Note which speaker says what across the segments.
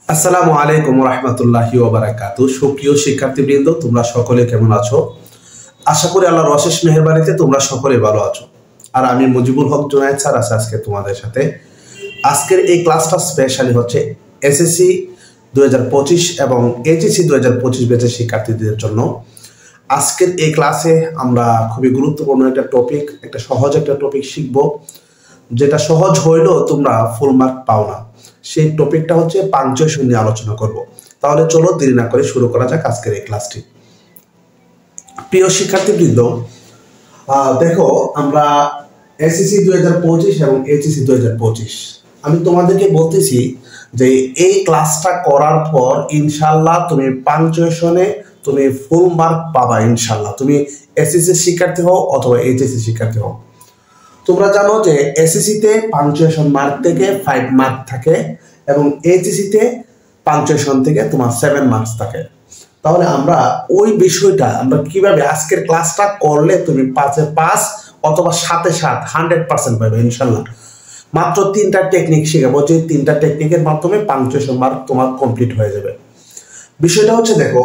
Speaker 1: আসসালামু আলাইকুম রহমতুল্লাহি ওয়া বারাকাতুহু। সুপ্রিয় শিক্ষার্থীবৃন্দ, তোমরা সকলে কেমন আছো? আশা করি আল্লাহর অশেষ মেহেরবানিতে তোমরা সকলে ভালো আছো। আর আমি মুজিবুল হক জুনায়েদ স্যার আছি আজকে তোমাদের সাথে। আজকের এই ক্লাসটা স্পেশালি হচ্ছে এসএসসি 2025 এবং এইচএসসি 2025 ব্যাচের শিক্ষার্থীদের জন্য। আজকের এই ক্লাসে আমরা খুবই গুরুত্বপূর্ণ একটা টপিক, একটা সহজ একটা টপিক শিখব, যেটা সহজ হইলেও তোমরা ফুল মার্ক পাও না। সেই টপিকটা হচ্ছে পাংচুয়েশন নিয়ে আলোচনা করব। তাহলে চলো দেরি না করে শুরু করা যাক আজকের এই ক্লাসটি। প্রিয় শিক্ষার্থীবৃন্দ, দেখো আমরা এসএসসি 2025 এবং এইচএসসি 2025 আমি তোমাদেরকে বলতেছি যে এই ক্লাসটা করার পর ইনশাল্লাহ তুমি পাংচুয়েশনে তুমি ফুল মার্ক পাবা। ইনশাল্লাহ তুমি এসএসসি শিক্ষার্থী হও অথবা এইচএসসি শিক্ষার্থী হও। তোমরা জানো যে এসএসসিতে পাংচুয়েশন মার্ক থেকে 5 মার্ক থাকে এবং এইচএসসিতে পাংচুয়েশন থেকে তোমার 7 মার্কস থাকে। তাহলে আমরা ওই বিষয়টা আমরা কিভাবে আজকের ক্লাসটা করলে তুমি 5-এ 5 অথবা 7-এ 7 100% পাবে ইনশাল্লাহ। মাত্র 3টা টেকনিক শেখাবো, যে 3টা টেকনিকের মাধ্যমে পাংচুয়েশন মার্ক তোমার কমপ্লিট হয়ে যাবে। বিষয়টা হচ্ছে দেখো,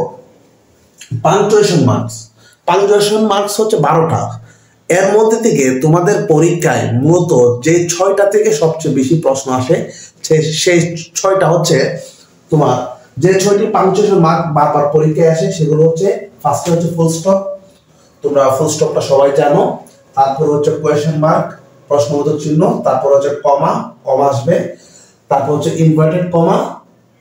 Speaker 1: পাংচুয়েশন মার্কস হচ্ছে 12টা। এর মধ্যে থেকে তোমাদের পরীক্ষায় মূলত যে 6টা থেকে সবচেয়ে বেশি প্রশ্ন আসে সেই 6টা হচ্ছে তোমার যে 6টি পাংচুয়েশন মার্ক বারবার পরীক্ষায় আসে সেগুলো হচ্ছে ফার্স্টে হচ্ছে ফুল স্টপ, তোমরা ফুল স্টপটা সবাই জানো। তারপর হচ্ছে কোয়েশ্চেন মার্ক, প্রশ্নবোধক চিহ্ন, তারপর হচ্ছে কমা আসবে, তারপর হচ্ছে ইনভার্টেড কমা,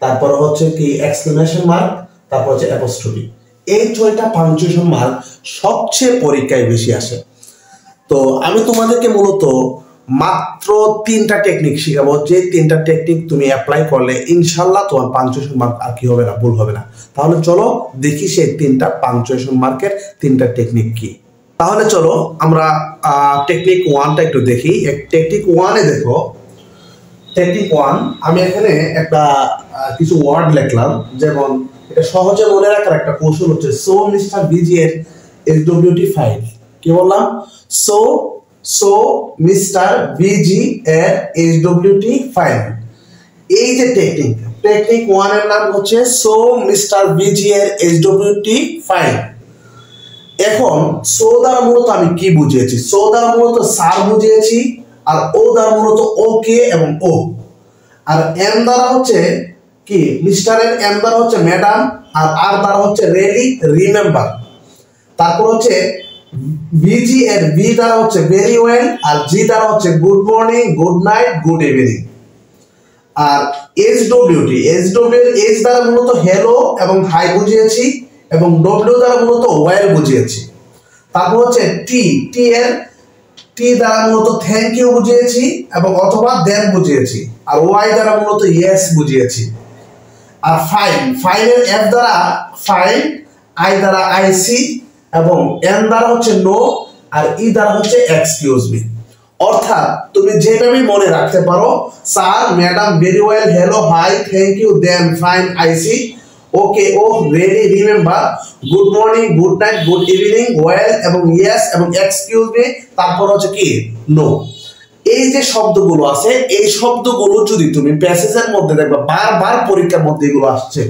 Speaker 1: তারপর হচ্ছে কি এক্সক্লেমেশন মার্ক, তারপর হচ্ছে অ্যাপোস্ট্রফি। এই 6টা পাংচুয়েশন মার্ক সবচেয়ে পরীক্ষায় বেশি আসে। তো আমি তোমাদেরকে মূলত মাত্র 3টা টেকনিক শিখাবো, যে 3টা টেকনিক তুমি অ্যাপ্লাই করলে ইনশাল্লাহ তোমার পাংচুয়েশন মার্ক আর কি হবে না, ভুল হবে না। তাহলে চলো দেখি সেই 3টা পাংচুয়েশন মার্কের 3টা টেকনিক কি। তাহলে চলো আমরা টেকনিক 1টা একটু দেখি। টেকনিক 1-এ দেখো, টেকনিক 1 আমি এখানে একটা কিছু ওয়ার্ড লিখলাম। যেমন এটা সহজে মনে রাখার একটা কৌশল হচ্ছে সো মিস্টার বিজি এর এসডব্লিউটি ফাইল। কি বললাম? সো মিস্টার বিজি এর এসডব্লিউটি ফাইল। এই যে টেকনিক 1 এর নাম হচ্ছে সো মিস্টার বিজি এর এসডব্লিউটি ফাইল। এখন সো দ্বারা মূলত আমি কি বুঝিয়েছি? সো দ্বারা মূলত স্যার বুঝিয়েছি, আর ও দ্বারা মূলত ওকে এবং ও, আর এম দ্বারা হচ্ছে কি মিস্টার এর এম দ্বারা হচ্ছে ম্যাডাম, আর আর দ্বারা হচ্ছে রেডি রিমেম্বার। তারপর হচ্ছে ভিজি এর ভি দ্বারা হচ্ছে ভেরি ওয়েল, আর জি দ্বারা হচ্ছে good morning, good night, good evening. আর এসডব্লিউটি এর এস দ্বারা মূলত হ্যালো এবং হাই বুঝিয়েছি, এবং ডব্লিউ দ্বারা মূলত ওয়েল বুঝিয়েছি। তারপর হচ্ছে টি দ্বারা মূলত থ্যাংক ইউ বুঝিয়েছি এবং অথবা দেন বুঝিয়েছি, আর ওয়াই দ্বারা মূলত ইয়েস বুঝিয়েছি। আর ফাইনের এফ দ্বারা ফাইন, আই দ্বারা আইসি, এবং এন দ্বারা হচ্ছে নো, আর ই দ্বারা হচ্ছে এক্সকিউজ মি। অর্থাৎ তুমি যেভাবে মনে রাখতে পারো, sir, madam, very well, hello, hi, thank you, then, fine, I see, okay, oh, ready, remember, good morning, good night, good evening, well এবং ইয়েস এবং এক্সকিউজ মি, তারপর হচ্ছে কি নো। এই যে শব্দগুলো আছে, এই শব্দগুলো যদি তুমি প্যাসেজের মধ্যে দেখবা, বারবার পরীক্ষার মধ্যে এগুলো আসছে।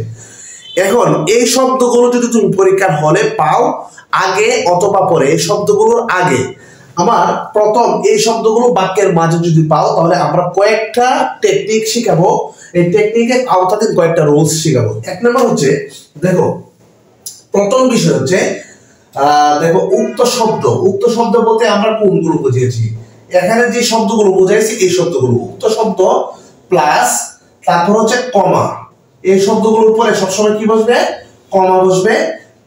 Speaker 1: এখন এই শব্দগুলো যদি তুমি পরীক্ষার হলে পাও, আগে অথবা পরে, এই শব্দগুলোর আগে আমার প্রথম এই শব্দগুলো বাক্যের মাঝে যদি পাও, তাহলে আমরা কয়েকটা টেকনিক শিখাবো। এই টেকনিকের আওতাধীন কয়েকটা রুলস শিখাবো। 1 নম্বর হচ্ছে দেখো, প্রথম বিষয় হচ্ছে দেখো উক্ত শব্দ বলতে আমরা কোনগুলো বুঝিয়েছি? এখানে যে শব্দগুলো বুঝাইছি এই শব্দগুলো উক্ত শব্দ প্লাস তারপর হচ্ছে কমা। এই শব্দগুলোর পরে সবসময় কি বসবে? কমা বসবে,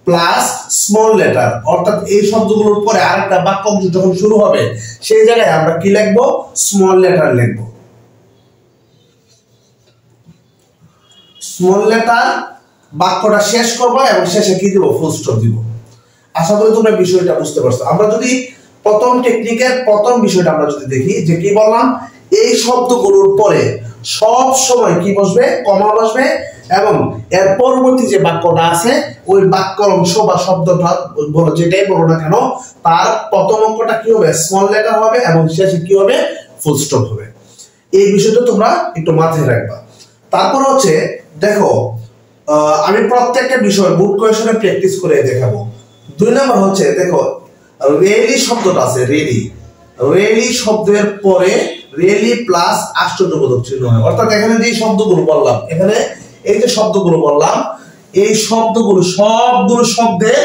Speaker 1: প্লাস স্মল লেটার। অর্থাৎ এই শব্দগুলোর পরে আরেকটা বাক্য যখন শুরু হবে সেই জায়গায় আমরা কি লিখবো? স্মল লেটার লিখবো। স্মল লেটার বাক্যটা শেষ করব এবং শেষে কি দিব? ফুল স্টপ দিব। আশা করি তোমরা বিষয়টা বুঝতে পারছো। আমরা যদি প্রথম টেকনিকের প্রথম বিষয়টা আমরা যদি দেখি, যে কি বললাম, এই শব্দগুলোর পরে সব সময় কি বসবে? কমা বসবে, এবং এর পরবর্তী যে বাক্যটা আছে ওই বাক্যর অংশ বা শব্দটা বলো, যেটাই বলো না কেন, তার প্রথম অঙ্কটা কি হবে? স্মল লেটার হবে এবং শেষে কি হবে? ফুল স্টপ হবে। এই বিষয়টা তোমরা একটু মাথায় রাখবা। তারপর হচ্ছে দেখো আমি প্রত্যেকটা বিষয় বুট কোয়েশনে প্র্যাকটিস করে দেখাবো। 2 নম্বর হচ্ছে দেখো রেলি শব্দটা আছে, রেলি শব্দের পরে রেলি প্লাস আশ্চর্যবোধক চিহ্ন হয়। অর্থাৎ এখানে যে শব্দগুলো বললাম, এখানে এই যে শব্দগুলো বললাম, এই শব্দগুলো সবগুলো শব্দের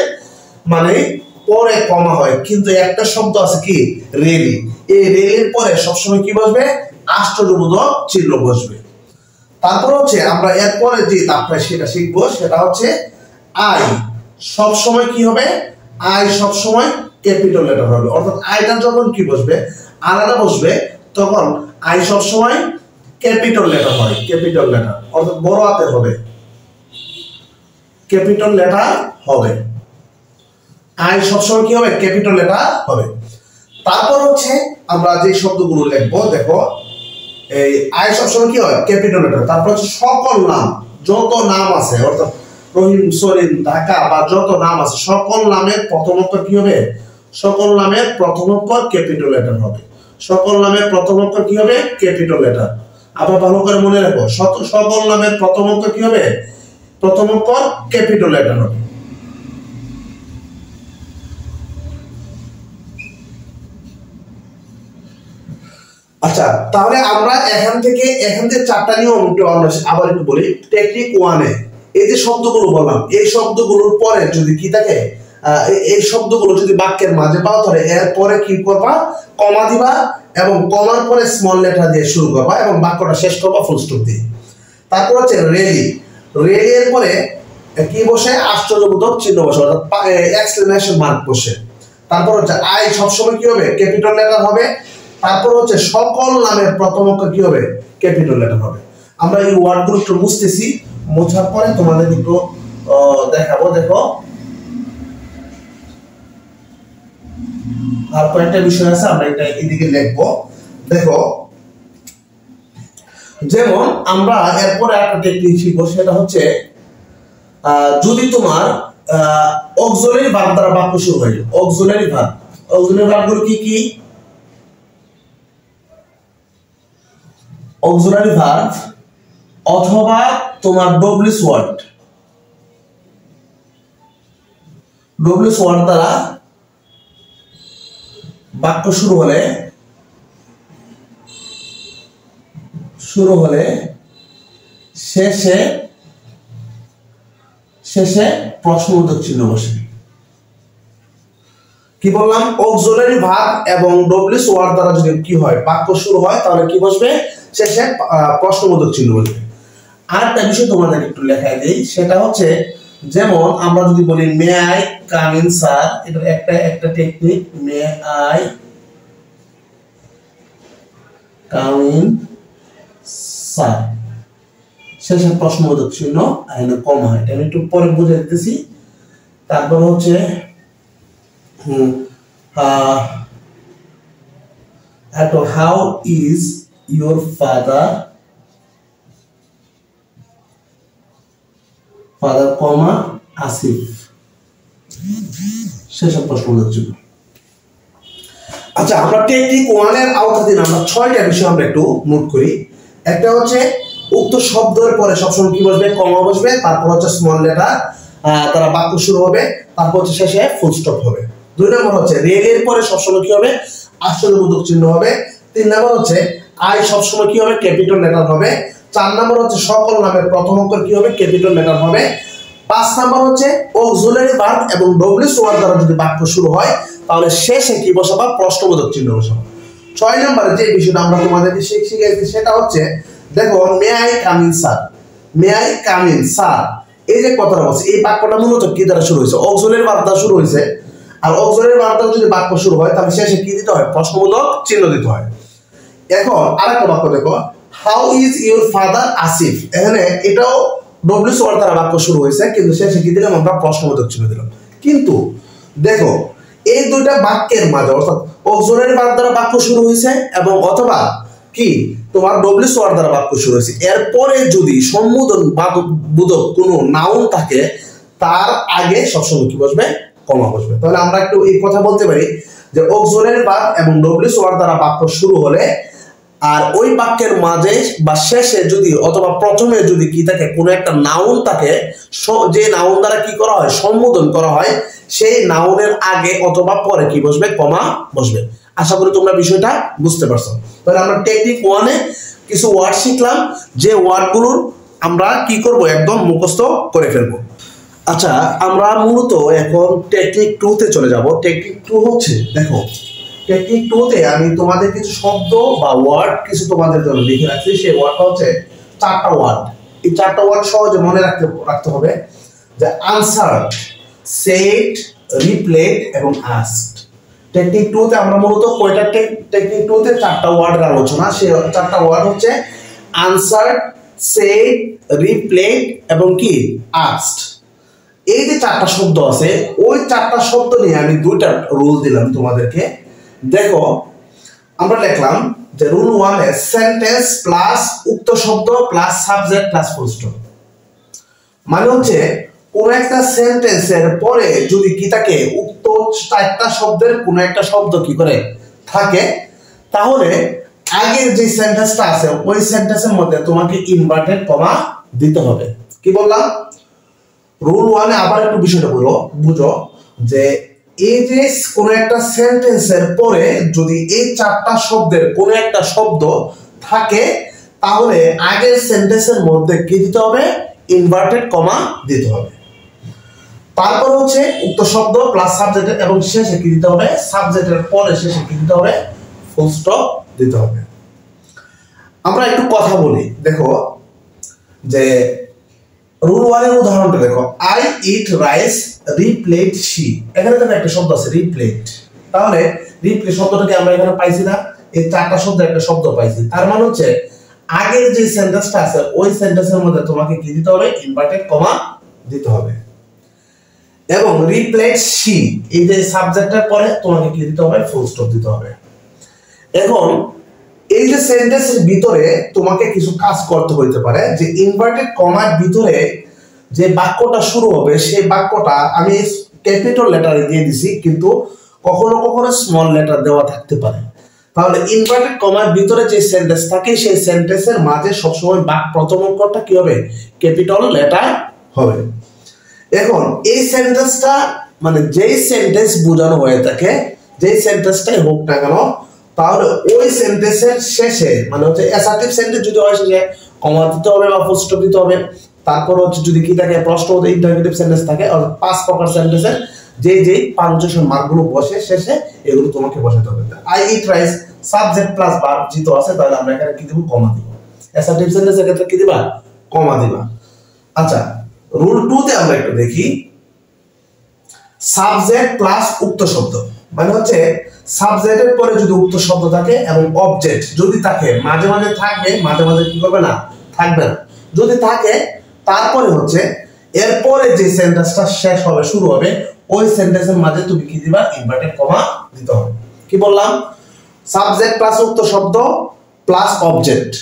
Speaker 1: মানে পরে কমা হয়, কিন্তু একটা শব্দ আছে কি রেলি, এই রেলির পরে সবসময় কি বসবে আশ্চর্যবোধক চিহ্ন বসবে। তারপর হচ্ছে আমরা এরপরে যে ধাপটা সেটা শিখবো, সেটা হচ্ছে আই সবসময় কি হবে, আই সবসময় ক্যাপিটাল লেটার হবে। অর্থাৎ আইটা যখন কি বসবে আলাদা বসবে, তখন আই সবসময় ক্যাপিটাল লেটার হয়, ক্যাপিটাল লেটার অর্থাৎ বড় হাতের হবে, ক্যাপিটাল লেটার হবে। আই সবসময় কি হবে ক্যাপিটাল লেটার হবে। তারপর হচ্ছে আমরা যে শব্দগুলো লিখবো, দেখো এই আই সবসময় কি হয় ক্যাপিটাল লেটার। তারপর হচ্ছে সকল নাম, যত নাম আছে অর্থাৎ রহিম, সলিম, ঢাকা বা যত নাম আছে, সকল নামের প্রথম অক্ষর কি হবে, সকল নামের প্রথম অক্ষর ক্যাপিটাল লেটার হবে, সকল নামের প্রথম অক্ষর কি হবে ক্যাপিটাল লেটার। আবার ভালো করে মনে রাখো, সকল নামের প্রথম অক্ষর কি হবে, প্রথম অক্ষর ক্যাপিটাল লেটার হবে। আচ্ছা, তাহলে আমরা এখান থেকে চারটা নিয়ম আমরা আবার একটু বলি। টেকনিক 1 এ এই যে শব্দগুলো বললাম, এই শব্দগুলোর পরে যদি কি থাকে, এই শব্দগুলো যদি বাক্যের মাঝে পাও, তাহলে এর পরে কি করবা কমা দিবা, এবং কমার পরে স্মল লেটার দিয়ে শুরু করবা এবং বাক্যটা শেষ করবা ফুল স্টপ দিয়ে। তারপর হচ্ছে রেলি, রেলি এর পরে কি বসে আশ্চর্যবোধক চিহ্ন বসে, অর্থাৎ এক্সক্লেমেশন মার্ক বসে। তারপর হচ্ছে আই সবসময় কি হবে ক্যাপিটাল লেটার হবে। তারপর হচ্ছে সকল নামের প্রথম অক্ষর কি হবে ক্যাপিটাল লেটার হবে। আমরা এই ওয়ার্ডগুলো একটু মুছতেছি, মোছার পরে তোমাদের একটু দেখাবো। দেখো আর কয়েকটা বিষয় আছে, আমরা এটা এদিকে লিখবো। দেখো যেমন আমরা এরপরে একটা টেকনিক শিখবো, সেটা হচ্ছে যদি তোমার অক্সিলারি ভার্ব দ্বারা বাক্য শুরু হয়, অক্সিলারি ভার্বগুলো কি কি, অক্সিলারি ভার্ব অথবা তোমার ডব্লিউএস ওয়ার্ড দ্বারা বাক্য শুরু হলে শেষে প্রশ্নবোধক চিহ্ন বসে। কি বললাম, অক্সিলারি ভার্ব এবং ডব্লিউএস ওয়ার্ড দ্বারা যদি কি হয় বাক্য শুরু হয়, তাহলে কি বসবে শেষে প্রশ্নবোধক চিহ্ন বসবে। আরেকটা বিষয় তোমাদের একটু লেখায় দেই, সেটা হচ্ছে যেমন আমরা যদি বলি may I come in sir, এটা একটা technique, may I come in sir, শেষে প্রশ্নবোধক চিহ্ন এখানে কম হয়, আমি একটু পরে বুঝে দিতেছি। তারপর হচ্ছে হাউ ইজ ইউর ফাদার কমা আসিফ, শেষে প্রশ্নবোধক চিহ্ন। আচ্ছা, আমরা টেকনিক 1 এর আওতাধীন আমরা 6টা বিষয় আমরা একটু নোট করি। একটা হচ্ছে উক্ত শব্দের পরে সবসময় কি বসবে কমা বসবে, তারপর হচ্ছে স্মল লেটার তারা বাক্য শুরু হবে, তারপর হচ্ছে শেষে ফুল স্টপ হবে। 2 নম্বর হচ্ছে রেলের পরে সবসময় কি হবে আশ্চর্যবোধক চিহ্ন হবে। 3 নম্বর হচ্ছে আই সবসময় কি হবে ক্যাপিটাল লেটার হবে। 4 নম্বর হচ্ছে সকল নামের প্রথম অক্ষর কি হবে ক্যাপিটাল লেটার হবে। 5 নম্বর হচ্ছে অক্সিলারি ভার্ব এবং ডব্লিউএস ওয়ার্ড দ্বারা যদি বাক্য শুরু হয়, তাহলে শেষে কি বসাবা প্রশ্নবোধক চিহ্ন বসাবা। 6 নম্বরে যে বিষয়টা আমরা তোমাদেরকে শিখিয়েছি, সেটা হচ্ছে দেখো may I come in sir, may I come in sir, এই যে কথাটা বলছে, এই বাক্যটা মূলত কি দ্বারা শুরু হয়েছে অক্সিলারি ভার্ব দ্বারা শুরু হয়েছে। আর অক্সিলারি ভার্ব দ্বারা যদি বাক্য শুরু হয়, তাহলে শেষে কি দিতে হয় প্রশ্নবোধক চিহ্ন দিতে হয়। এখন আরেকটা বাক্য দেখো, how is your father Asif, এখানে এটাও ডব্লিউএস ওয়ার্ড দ্বারা বাক্য শুরু হয়েছে, কিন্তু শেষে কি দিলাম আমরা প্রশ্নবোধক চিহ্ন দিলাম। কিন্তু দেখো এই দুইটা বাক্যের মাঝে, অর্থাৎ অক্সিলারি ভার্ব দ্বারা বাক্য শুরু হয়েছে এবং অথবা কি তোমার ডব্লিউএস ওয়ার্ড দ্বারা বাক্য শুরু হয়েছে, এরপরে যদি সম্বোধন বোধক কোনো নাউন থাকে, তার আগে সবসময় কি বসবে কমা বসবে। তাহলে আমরা একটু এই কথা বলতে পারি যে অক্সিলারি ভার্ব এবং ডব্লিউএস ওয়ার্ড দ্বারা বাক্য শুরু হলে আর ওই বাক্যের মাঝে বা শেষে যদি অথবা প্রথমে যদি কি থাকে কোনো একটা নাউন থাকে, যে নাউন দ্বারা কি করা হয় সম্বোধন করা হয়, সেই নাউনের আগে অথবা পরে কি বসবে, কমা বসবে। আশা করি তোমরা বিষয়টা বুঝতে পারছো। তাহলে আমরা টেকনিক 1-এ কিছু ওয়ার্ড শিখলাম, যে ওয়ার্ডগুলোর আমরা কি করব, একদম মুখস্থ করে ফেলবো। আচ্ছা, আমরা মূলত এখন টেকনিক 2-তে চলে যাব। টেকনিক 2 হচ্ছে, দেখো টেকনিক 2-তে আমি তোমাদের কিছু শব্দ বা ওয়ার্ড কিছু তোমাদের জন্য লিখে রাখছি। সেই ওয়ার্ডটা হচ্ছে 4টা ওয়ার্ড। এই 4টা ওয়ার্ড সহজে মনে রাখতে হবে, যে আনসার, সেড, রিপ্লেড এবং আস্কড। টেকনিক 2-তে আমরা মূলত কয়টা টেকনিক 2-তে 4টা ওয়ার্ডের আলোচনা। সেই 4টা ওয়ার্ড হচ্ছে আনসার, সেড, রিপ্লেড এবং কি আস্কড। এই যে 4টা শব্দ আছে, ওই 4টা শব্দ নিয়ে আমি 2টা রুল দিলাম তোমাদেরকে। দেখো, আমরা লিখলাম যে রুল 1-এ সেন্টেন্স প্লাস উক্ত শব্দ plus subject plus full stop. মানে হচ্ছে কোন একটা সেন্টেন্সের পরে যদি কি থাকে, উক্ত 4টা শব্দের কোন একটা শব্দ কি করে থাকে, তাহলে আগের যে সেন্টেন্সটা আছে ওই সেন্টেন্সের মধ্যে তোমাকে ইনভার্টেড কমা দিতে হবে। কি বললাম? রুল 1-এ আবার একটু বিষয়টা বুঝো, যে এই যে কোন একটা সেন্টেন্সের পরে যদি এই 4টা শব্দের কোন একটা শব্দ থাকে, তাহলে আগের সেন্টেন্সের মধ্যে কি দিতে হবে, ইনভার্টেড কমা দিতে হবে। তারপর হচ্ছে উক্ত শব্দ প্লাস সাবজেক্ট এবং শেষে কি দিতে হবে, সাবজেক্টের পরে শেষে কি দিতে হবে, ফুল স্টপ দিতে হবে। আমরা একটু কথা বলি। দেখো যে রুল 1-এর উদাহরণটা দেখো, আই ইট রাইস, রিপ্লেড শি। এখানে তো একটা শব্দ আছে রিপ্লেড, তাহলে রিপ্লেড শব্দটাকে আমরা এখানে পাইছি না, এই 4টা শব্দ একটা শব্দ পাইছি। তার মানে হচ্ছে আগের যে সেন্টেন্সটা আছে ওই সেন্টেন্সের মধ্যে তোমাকে কি দিতে হবে, ইনভার্টেড কমা দিতে হবে। এবং রিপ্লেড শি, এই যে সাবজেক্টের পরে তোমাকে কি দিতে হবে, ফুল স্টপ দিতে হবে। এখন এই যে সেন্টেন্সের ভিতরে তোমাকে কিছু কাজ করতে হইতে পারে, যে ইনভার্টেড কমার ভিতরে যে বাক্যটা শুরু হবে সেই বাক্যটা আমি ক্যাপিটাল লেটারে দিয়ে দিছি, কিন্তু কখনো কখনো স্মল লেটার দেওয়া থাকতে পারে। তাহলে ইনভার্টেড কমার ভিতরে যে সেন্টেন্স থাকে সেই সেন্টেন্সের মাঝে সবসময় প্রথম অক্ষরটা কি হবে, ক্যাপিটাল লেটার হবে। এখন এই সেন্টেন্সটা মানে যেই সেন্টেন্স বোঝানো হয়ে থাকে, যেই সেন্টেন্সটাই হোক না কেন, তাহলে ওই সেন্টেন্সের শেষে মানে হচ্ছে অ্যাসার্টিভ সেন্টেন্স যদি হয় শেষে কমা দিতে হবে বা ফুল স্টপ দিতে হবে। তারপর হচ্ছে যদি কি থাকে, প্রশ্নবোধক ইন্টারোগেটিভ সেন্টেন্স থাকে, আর 5 প্রকার সেন্টেন্সের যেই পাঞ্চুয়েশন মার্কগুলো বসে শেষে, এগুলো তোমাকে বসাতে হবে। I eat rice, subject plus verb যেহেতু আছে, তাহলে আমরা এখানে কি দেব, কমা দিব। অ্যাসার্টিভ সেন্টেন্সের ক্ষেত্রে কি দিবা, কমা দিবা। আচ্ছা, রুল 2-তে আমরা একটু দেখি, সাবজেক্ট প্লাস উক্ত শব্দ। মানে হচ্ছে সাবজেক্টের পরে যদি উক্ত শব্দ থাকে এবং অবজেক্ট যদি থাকে, মাঝে মাঝে থাকবে, মাঝে মাঝে কি করবে না, থাকবে না। যদি থাকে তারপরে হচ্ছে এরপরে যে সেন্টেন্সটা শেষ হবে, শুরু হবে, ওই সেন্টেন্সের মাঝে তুমি কি দিবা, ইনভার্টেড কমা দিতে হবে। কি বললাম, সাবজেক্ট প্লাস উক্ত শব্দ প্লাস অবজেক্ট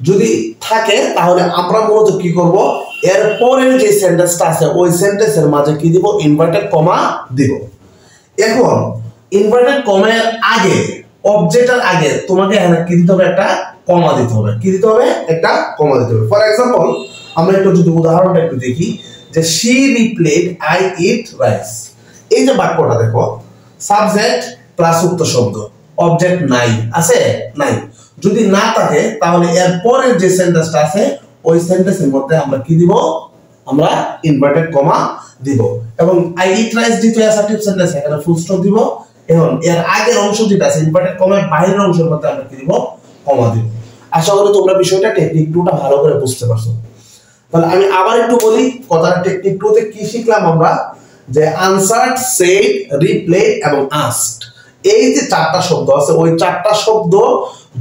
Speaker 1: যদি থাকে তাহলে আমরা মূলত কি করব, এরপরে যে সেন্টেন্সটা আছে ওই সেন্টেন্সের মাঝে কি দিব, ইনভার্টেড কমা দিব। এখন ইনভার্টেড কমার আগে, অবজেক্টের আগে তোমাকে এখানে কি দিতে হবে, একটা কমা দিতে হবে। কি দিতে হবে, একটা কমা দিতে হবে। ফর এক্সাম্পল আমরা একটু যদি উদাহরণটা একটু দেখি, যে শি রিপ্লেড আই ইট রাইস। এই যে বাক্যটা দেখো, সাবজেক্ট প্লাস উক্ত শব্দ, অবজেক্ট নাই, আছে নাই। যদি না থাকে তাহলে এর পরের যে সেন্টেন্সটা আছে ওই সেন্টেন্সের মধ্যে আমরা কি দিব, আমরা ইনভার্টেড কমা দিব। এবং আই ইট রাইস দ্বিতীয় অ্যাসার্টিভ সেন্টেন্স, এখানে ফুল স্টপ দিব। এখন এর আগের অংশ যেটা আছে ইনভার্টেড কমার বাইরের অংশের মধ্যে আমরা কি দিব, কমা দিব। আশা করি তোমরা বিষয়টা টেকনিক 2টা ভালো করে বুঝতে পারছো। তাহলে আমি আবার একটু বলি কথাটা, টেকনিক 2-তে কি শিখলাম আমরা, যে আনসার্ড, সেড, রিপ্লেড এবং আস্কড। এই যে 4টা শব্দ আছে, ওই 4টা শব্দ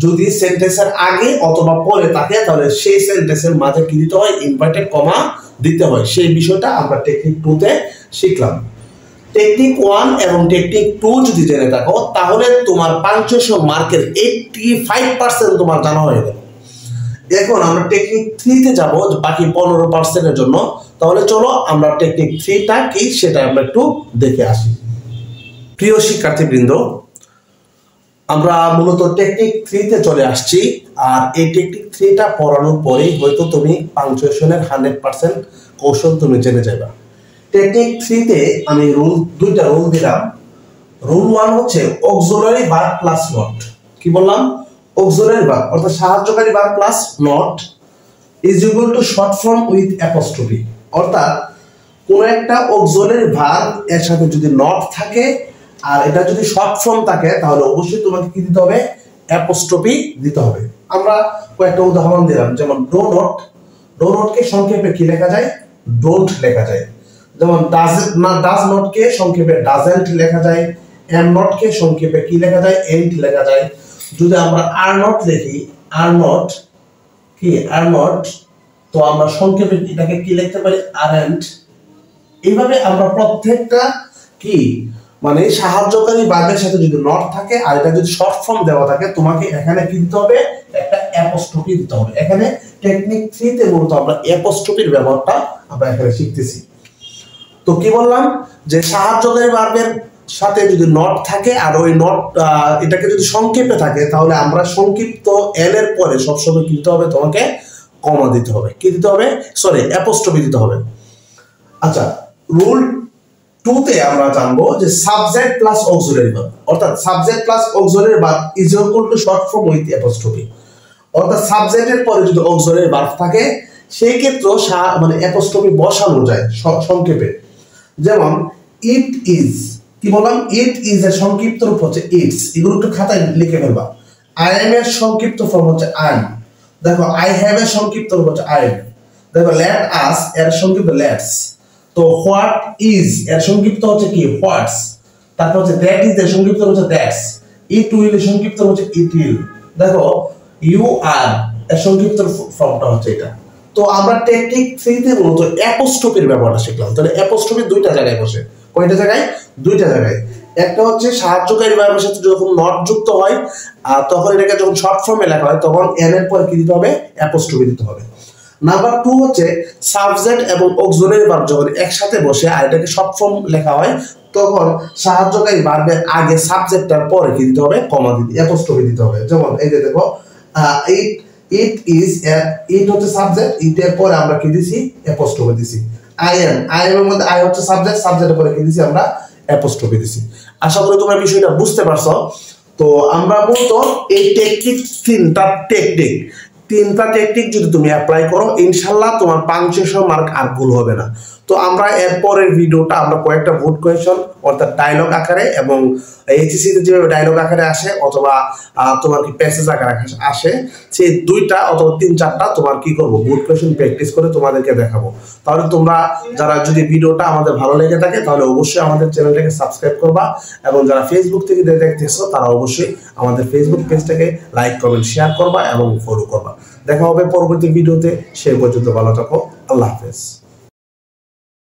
Speaker 1: যদি সেন্টেন্সের আগে অথবা পরে থাকে, তাহলে সেই সেন্টেন্সের মাঝে কি দিতে হয়, ইনভার্টেড কমা দিতে হয়। সেই বিষয়টা আমরা টেকনিক 2-তে শিখলাম। টেকনিক 1 এবং টেকনিক 2 যদি জেনে থাকো, তাহলে তোমার পাঞ্চুয়েশন মার্কের 85% তোমার জানা হয়ে গেল। এখন আমরা টেকনিক 3-তে যাব, বাকি 15%-এর জন্য। তাহলে চলো আমরা টেকনিক 3টা কি সেটা আমরা একটু দেখে আসি। প্রিয় শিক্ষার্থীবৃন্দ, আমরা মূলত টেকনিক 3 তে চলে আসছি। আর এই টেকনিক 3টা পড়ানোর পরেই হয়তো তুমি পাংচুয়েশনের 100% কৌশল তুমি জেনে যাবে। টেকনিক 3 তে আমি দুইটা রুল দিলাম। রুল 1 হচ্ছে অক্সিলারি ভার্ব প্লাস নট। কি বললাম? অক্সিলারি ভার্ব অর্থাৎ সাহায্যকারী verb plus not is equal to short form with apostrophe. অর্থাৎ কোন একটা অক্সিলারি ভার্ব এর সাথে যদি নট থাকে আর এটা যদি শর্ট ফর্ম থাকে তাহলে অবশ্যই তোমাকে কি দিতে হবে? অ্যাপোস্ট্রফি দিতে হবে। আমরা কয়েকটা উদাহরণ দিলাম, যেমন ডো নট। ডো নটকে সংক্ষেপে কি লেখা যায়? ডোন্ট লেখা যায়। যেমন ডাজ নট কে সংক্ষেপে ডাজেন্ট লেখা যায়। এম নট কে সংক্ষেপে কি লেখা যায়? এন্ট লেখা যায়। যদি আমরা আর নট লিখি, আর নট কি? আর নট, তো আমরা সংক্ষেপে এটাকে কি লিখতে পারি? আরএন্ট। এইভাবে আমরা প্রত্যেকটা কি মানে সাহায্যকারী ভার্বের সাথে যদি নট থাকে আর এটা যদি শর্ট ফর্ম দেওয়া থাকে তোমাকে এখানে কি দিতে হবে? একটা অ্যাপোস্ট্রফি দিতে হবে। এখানে টেকনিক 3 তে মূলত আমরা অ্যাপোস্ট্রফির ব্যবহারটা আমরা এখানে শিখতেছি। তো কি বললাম? যে সাহায্যকারী ভার্বের সাথে যদি নট থাকে আর ওই নট এটাকে যদি সংক্ষেপে থাকে তাহলে আমরা সংক্ষিপ্ত এল এর পরে সবসময় কি দিতে হবে? তোমাকে কমা দিতে হবে। কি দিতে হবে? সরি, অ্যাপোস্ট্রফি দিতে হবে। আচ্ছা, রুল 2 তে আমরা জানবো যে সাবজেক্ট প্লাস অক্সিলারি ভার্ব, অর্থাৎ subject plus auxiliary verb is equal to short form with apostrophe. অর্থাৎ সাবজেক্টের পরে যদি অক্সিলারি ভার্ব থাকে সেই ক্ষেত্রে মানে অ্যাপোস্ট্রফি বসানো যায় সংক্ষেপে। যেমন ইট ইজ, কি বললাম? ইট ইজ এর সংক্ষিপ্ত রূপ হচ্ছে ইটস। এগুলো একটু খাতায় লিখে ফেলবা। আই এম এর সংক্ষিপ্ত ফর্ম হচ্ছে আই এম। দেখো আই হ্যাভ এর সংক্ষিপ্ত রূপ হচ্ছে আই এম। দেখো লেট আস এর সংক্ষিপ্ত লেটস। তো হোয়াট ইজ এর সংক্ষিপ্ত হচ্ছে কি? হোয়াটস। তারপর হচ্ছে দ্যাট ইজ এর সংক্ষিপ্ত হচ্ছে দ্যাটস। ইট উইল এর সংক্ষিপ্ত হচ্ছে ইট উইল। দেখো ইউ আর এর সংক্ষিপ্ত ফর্মটা হচ্ছে এটা। তো আমরা টেকনিক 3 তে মূলত অ্যাপোস্ট্রফির ব্যবহারটা শিখলাম। তাহলে অ্যাপোস্ট্রফি দুইটা জায়গায় বসে। কয়টা জায়গায়? দুইটা জায়গায়। একটা হচ্ছে সাহায্যকারী ভার্বের সাথে যখন নট যুক্ত হয় তখন এটাকে যখন শর্ট ফর্মে লেখা হয় তখন এন এর পরে কি দিতে হবে? অ্যাপোস্ট্রফি দিতে হবে। নাম্বার 2 হচ্ছে সাবজেক্ট এবং অক্সিলারি ভার্ব যখন একসাথে বসে আর এটাকে শর্ট ফর্ম লেখা হয় তখন সাহায্যকারী ভার্বের আগে সাবজেক্টটার পরে কি দিতে হবে? কমা দিতে, অ্যাপোস্ট্রফি দিতে হবে। যেমন এই যে দেখো ইট ইজ, ইট হচ্ছে সাবজেক্ট, ইট এর পরে আমরা কি দিছি? অ্যাপোস্ট্রফি দিছি। আই এম এর মধ্যে আই হচ্ছে সাবজেক্ট, সাবজেক্টের পরে কি দিছি? আমরা অ্যাপোস্ট্রফি দিছি। আশা করি তোমরা বিষয়টা বুঝতে পারছো। তো আমরা বলতো এই তিনটা টেকনিক যদি তুমি অ্যাপ্লাই করো ইনশাআল্লাহ তোমার পাংচুয়েশন মার্ক আর ভুল হবে না। তো আমরা এর পরের ভিডিওটা আমরা কয়েকটা ভোট কোয়েশন অর্থাৎ ডায়লগ আকারে এবং এইচএসসি তে যেভাবে ডায়লগ আকারে আসে অথবা তোমার কি প্যাসেজ আকারে আসে সেই দুইটা অথবা 3-4টা তোমার কি করব ভোট কোয়েশন প্র্যাকটিস করে তোমাদেরকে দেখাবো। তাহলে তোমরা যারা যদি ভিডিওটা আমাদের ভালো লেগে থাকে তাহলে অবশ্যই আমাদের চ্যানেলটাকে সাবস্ক্রাইব করবা এবং যারা ফেসবুক থেকে দেখতেছো তারা অবশ্যই আমাদের ফেসবুক পেজটাকে লাইক কমেন্ট শেয়ার করবা এবং ফলো করবা। দেখা হবে পরবর্তী ভিডিওতে। সেই পর্যন্ত ভালো থাকো। আল্লাহ হাফেজ।